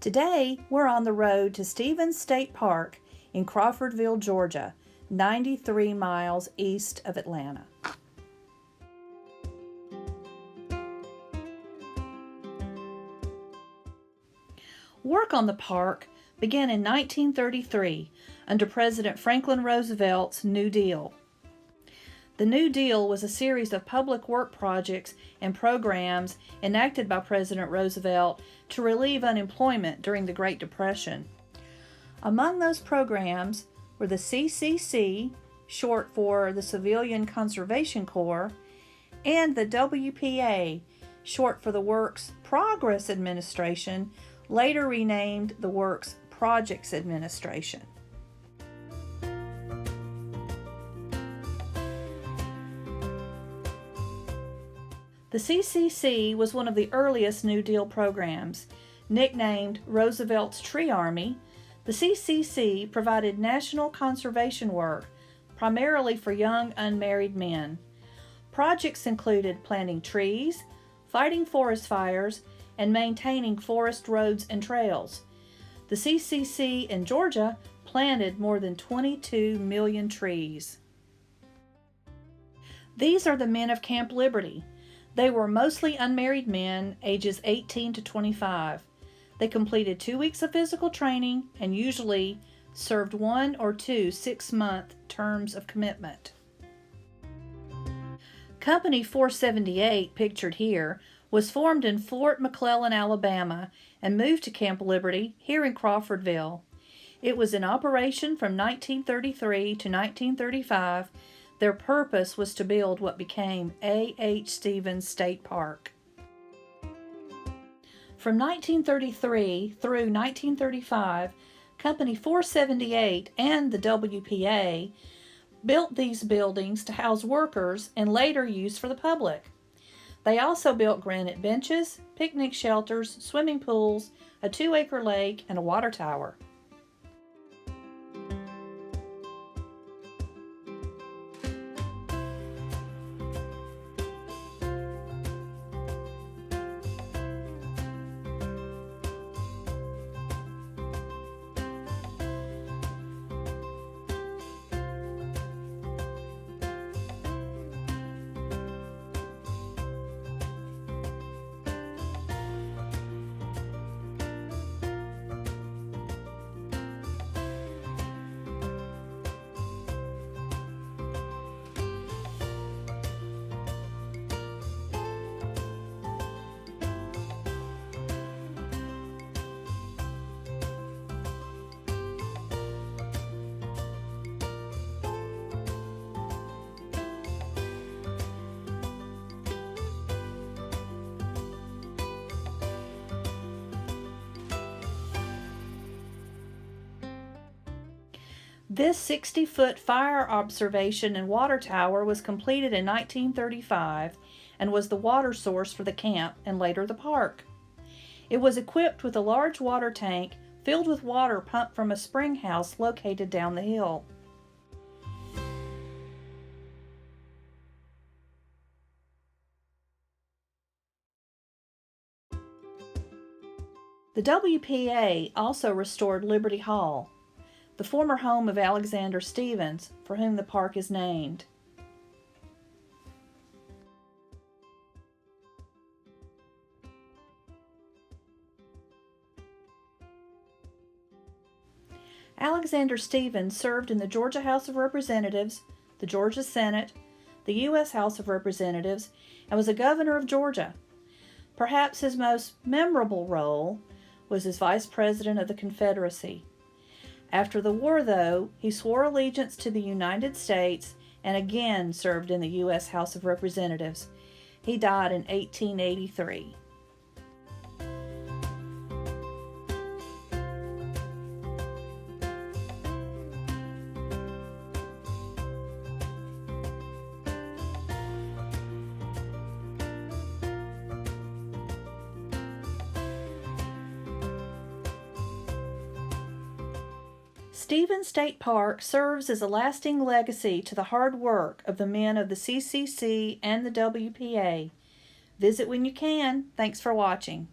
Today, we're on the road to Stevens State Park in Crawfordville, Georgia, 93 miles east of Atlanta. Work on the park began in 1933 under President Franklin Roosevelt's New Deal. The New Deal was a series of public work projects and programs enacted by President Roosevelt to relieve unemployment during the Great Depression. Among those programs were the CCC, short for the Civilian Conservation Corps, and the WPA, short for the Works Progress Administration, later renamed the Works Projects Administration. The CCC was one of the earliest New Deal programs. Nicknamed Roosevelt's Tree Army, the CCC provided national conservation work, primarily for young unmarried men. Projects included planting trees, fighting forest fires, and maintaining forest roads and trails. The CCC in Georgia planted more than 22 million trees. These are the men of Camp Liberty. They were mostly unmarried men, ages 18 to 25. They completed 2 weeks of physical training and usually served 1 or 2 6-month terms of commitment. Company 478, pictured here, was formed in Fort McClellan, Alabama, and moved to Camp Liberty here in Crawfordville. It was in operation from 1933 to 1935. Their purpose was to build what became A.H. Stevens State Park. From 1933 through 1935, Company 478 and the WPA built these buildings to house workers and later used for the public. They also built granite benches, picnic shelters, swimming pools, a 2-acre lake, and a water tower. This 60-foot fire observation and water tower was completed in 1935 and was the water source for the camp and later the park. It was equipped with a large water tank filled with water pumped from a spring house located down the hill. The WPA also restored Liberty Hall, the former home of Alexander Stevens, for whom the park is named. Alexander Stevens served in the Georgia House of Representatives, the Georgia Senate, the U.S. House of Representatives, and was a governor of Georgia. Perhaps his most memorable role was as Vice President of the Confederacy. After the war, though, he swore allegiance to the United States and again served in the U.S. House of Representatives. He died in 1883. Stevens State Park serves as a lasting legacy to the hard work of the men of the CCC and the WPA. Visit when you can. Thanks for watching.